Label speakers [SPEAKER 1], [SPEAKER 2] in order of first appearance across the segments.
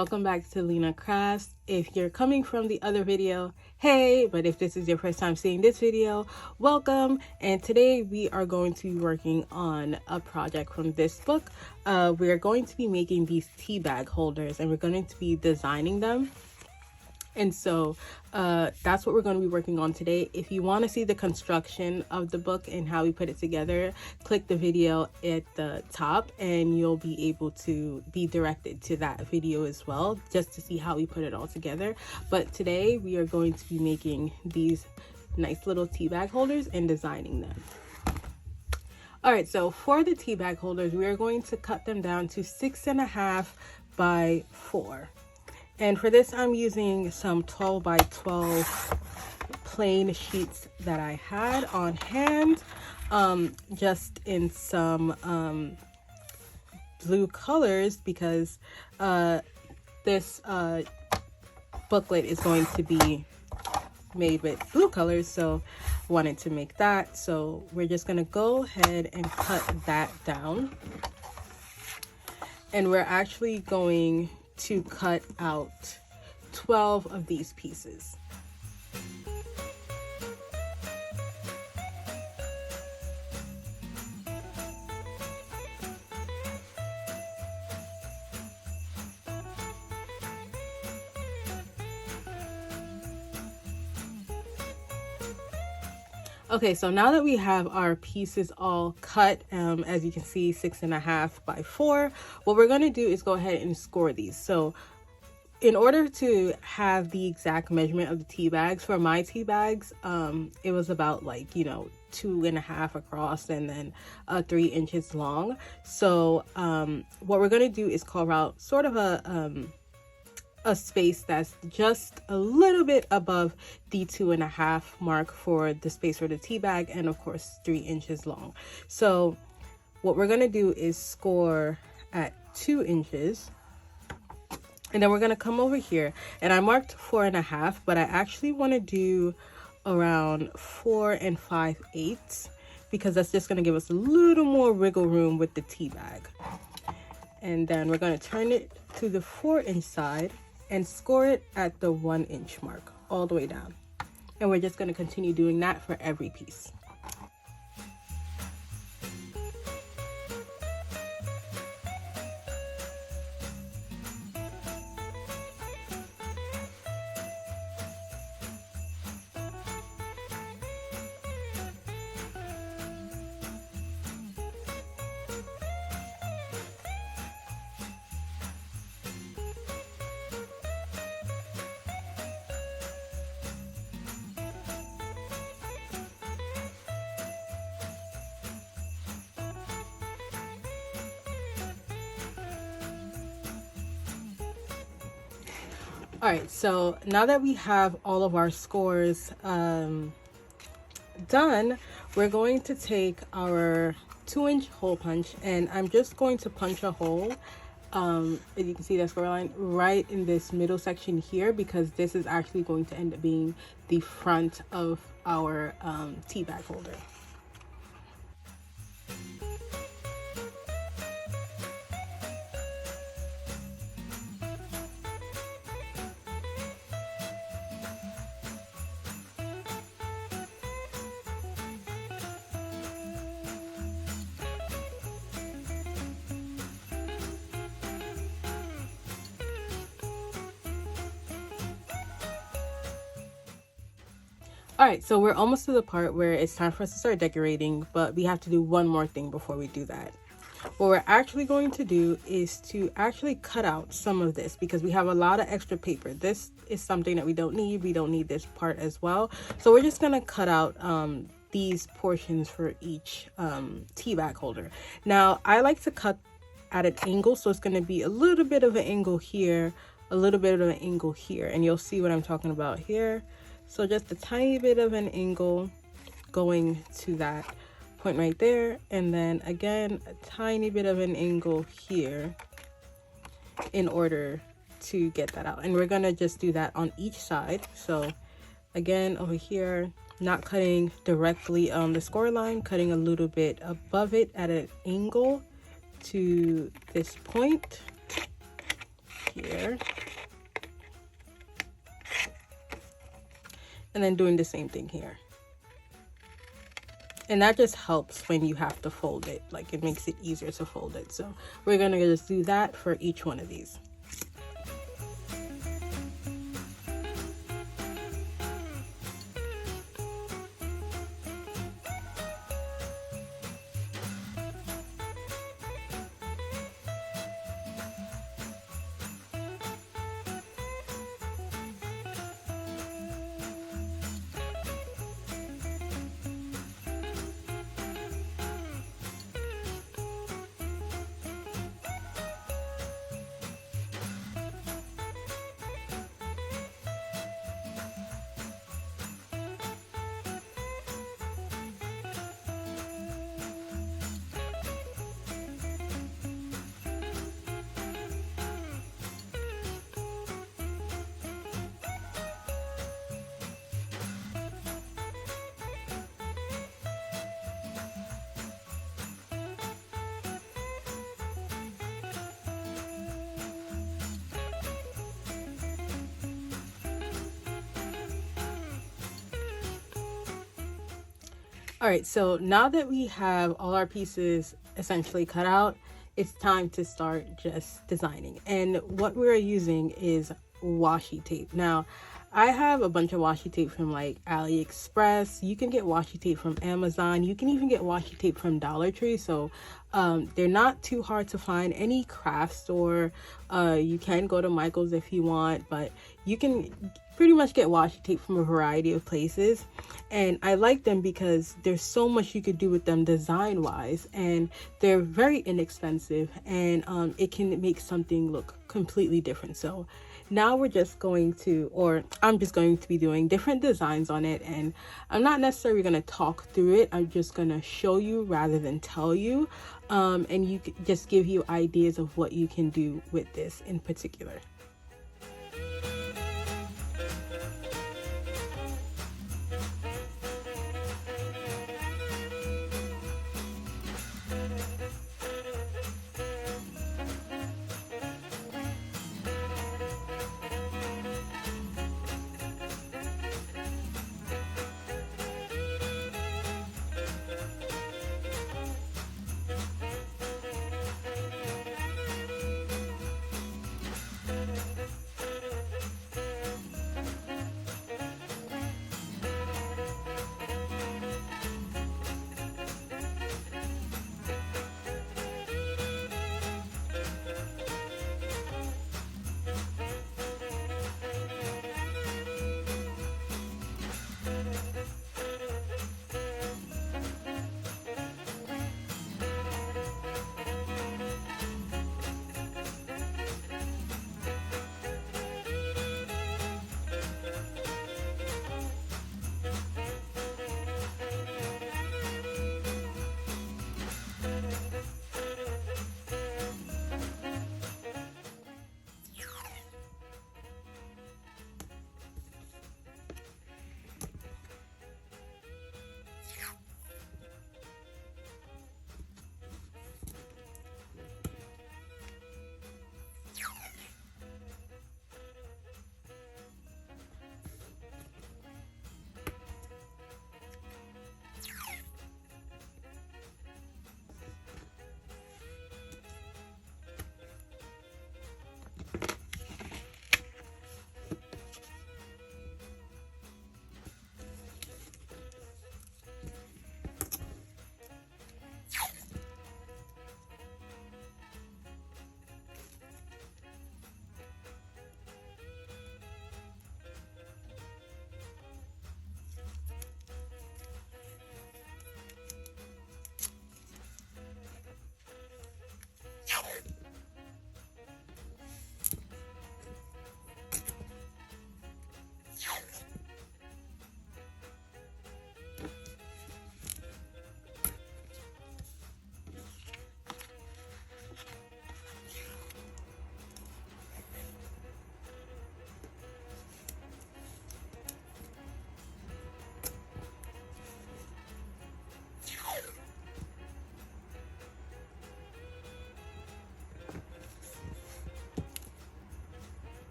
[SPEAKER 1] welcome back to llenacrafts. If you're coming from the other video, hey, but if this is your first time seeing this video, welcome. And today we are going to be working on a project from this book. We are going to be making these tea bag holders and we're going to be designing them. And so that's what we're going to be working on today. If you want to see the construction of the book and how we put it together, click the video at the top and you'll be able to be directed to that video as well, just to see how we put it all together. But today we are going to be making these nice little tea bag holders and designing them. All right, so for the tea bag holders, we are going to cut them down to 6.5 by 4. And for this, I'm using some 12 by 12 plain sheets that I had on hand, just in some blue colors, because this booklet is going to be made with blue colors, so I wanted to make that. So we're just gonna go ahead and cut that down. And we're actually going to cut out 12 of these pieces. Okay, so now that we have our pieces all cut, as you can see, 6.5 by 4, what we're going to do is go ahead and score these. So in order to have the exact measurement of the tea bags, for my tea bags, it was about 2.5 across and then 3 inches long. So what we're going to do is carve out sort of a space that's just a little bit above the 2.5 mark for the space for the tea bag, and of course 3 inches long. So what we're going to do is score at 2 inches, and then we're going to come over here, and I marked 4.5, but I actually want to do around 4 5/8 because that's just going to give us a little more wiggle room with the tea bag. And then we're going to turn it to the 4-inch side and score it at the 1-inch mark all the way down. And we're just going to continue doing that for every piece. All right, so now that we have all of our scores done, we're going to take our 2-inch hole punch, and I'm just going to punch a hole, as you can see that score line, right in this middle section here, because this is actually going to end up being the front of our tea bag holder. All right, so we're almost to the part where it's time for us to start decorating, but we have to do one more thing before we do that. What we're actually going to do is to actually cut out some of this because we have a lot of extra paper. This is something that we don't need. We don't need this part as well. So we're just gonna cut out these portions for each tea bag holder. Now, I like to cut at an angle, so it's gonna be a little bit of an angle here, a little bit of an angle here, and you'll see what I'm talking about here. So just a tiny bit of an angle going to that point right there, and then again a tiny bit of an angle here in order to get that out. And we're gonna just do that on each side. So again, over here, not cutting directly on the score line, cutting a little bit above it at an angle to this point. here. And then doing the same thing here. And that just helps when you have to fold it. Like, it makes it easier to fold it. So we're gonna just do that for each one of these. All right, so now that we have all our pieces essentially cut out, it's time to start just designing. And what we're using is washi tape. Now, I have a bunch of washi tape from like AliExpress. You can get washi tape from Amazon. You can even get washi tape from Dollar Tree. So they're not too hard to find. Any craft store, you can go to Michael's if you want, but you can pretty much get washi tape from a variety of places. And I like them because there's so much you could do with them design wise, and they're very inexpensive, and it can make something look completely different. So now we're just going to, or I'm just going to be doing different designs on it, and I'm not necessarily going to talk through it. I'm just going to show you rather than tell you, and you just give you ideas of what you can do with this in particular.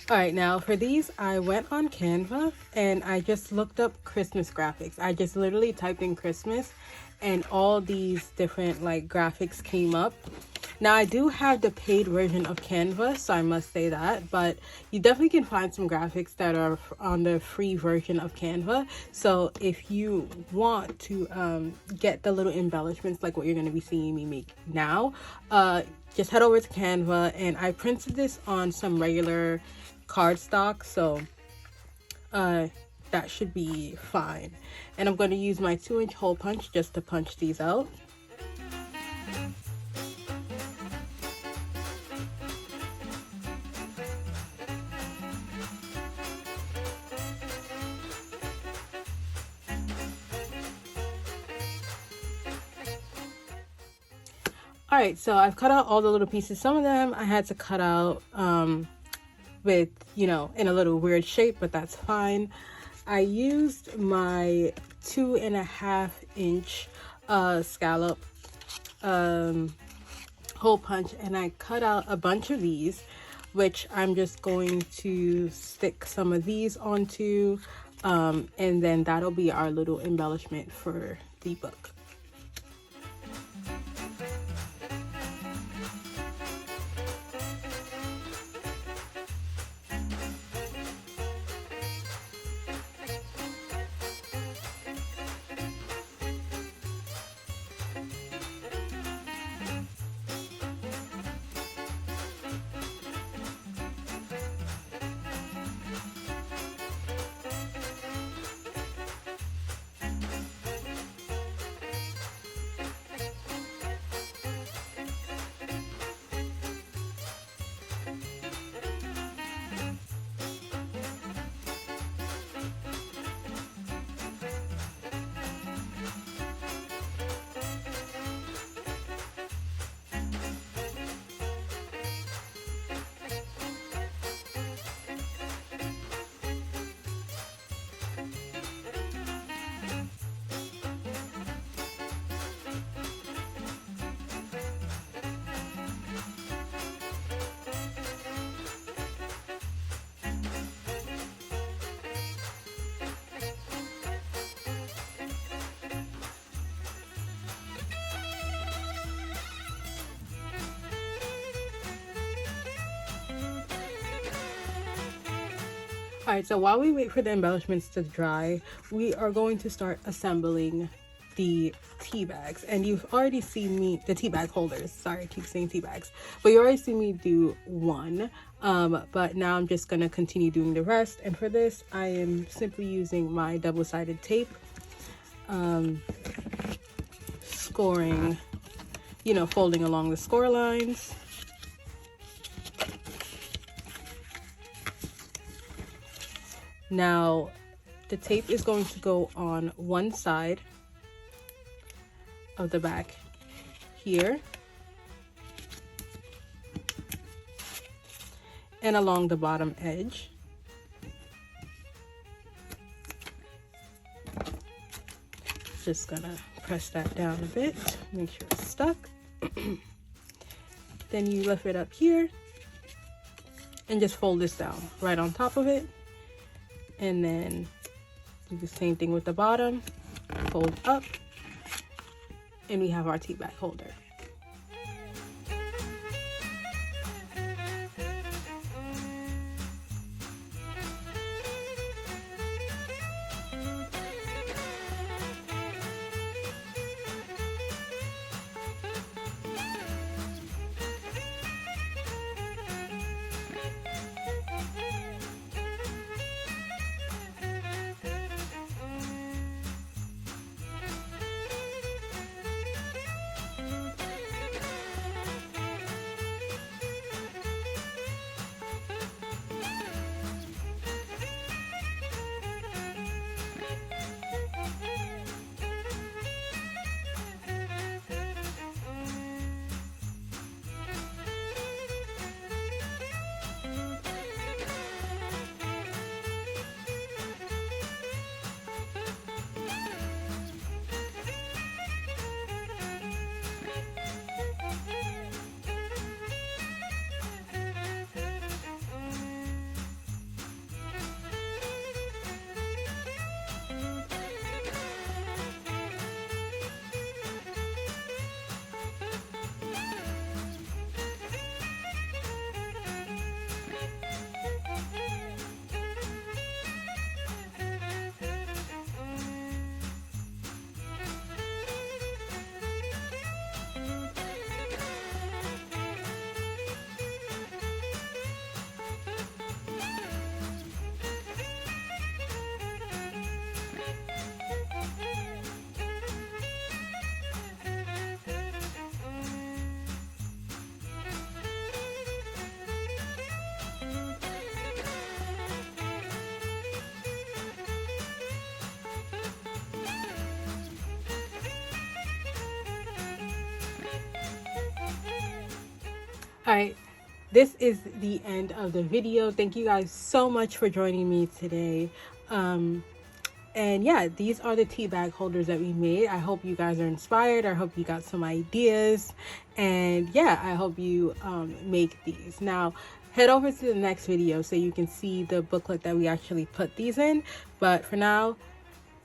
[SPEAKER 1] All right, now for these, I went on Canva and I just looked up Christmas graphics. I just literally typed in Christmas and all these different like graphics came up. Now I do have the paid version of Canva, so I must say that, but you definitely can find some graphics that are on the free version of Canva. So if you want to get the little embellishments like what you're going to be seeing me make now, just head over to Canva. And I printed this on some regular cardstock, so that should be fine. And I'm going to use my 2-inch hole punch just to punch these out. All right, so I've cut out all the little pieces. Some of them I had to cut out with, you know, in a little weird shape, but that's fine. I used my 2.5-inch scallop hole punch, and I cut out a bunch of these, which I'm just going to stick some of these onto, and then that'll be our little embellishment for the book. All right, so while we wait for the embellishments to dry, we are going to start assembling the tea bags. And you've already seen me, the tea bag holders, sorry, I keep saying tea bags, but you already seen me do one, but now I'm just gonna continue doing the rest. And for this, I am simply using my double-sided tape, scoring, you know, folding along the score lines. Now, the tape is going to go on one side of the back here and along the bottom edge. Just gonna press that down a bit, make sure it's stuck. Then you lift it up here and just fold this down right on top of it. And then do the same thing with the bottom, fold up, and we have our tea bag holder. All right, this is the end of the video. Thank you guys so much for joining me today. And yeah, these are the tea bag holders that we made. I hope you guys are inspired. I hope you got some ideas. And yeah, I hope you make these. Now, head over to the next video so you can see the booklet that we actually put these in. But for now,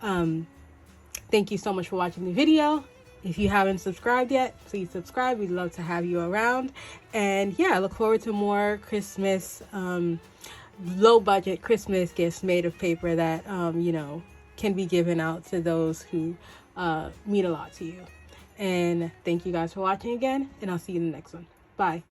[SPEAKER 1] thank you so much for watching the video. If you haven't subscribed yet, please subscribe. We'd love to have you around. And yeah, I look forward to more Christmas, low budget Christmas gifts made of paper that, you know, can be given out to those who mean a lot to you. And thank you guys for watching again, and I'll see you in the next one. Bye.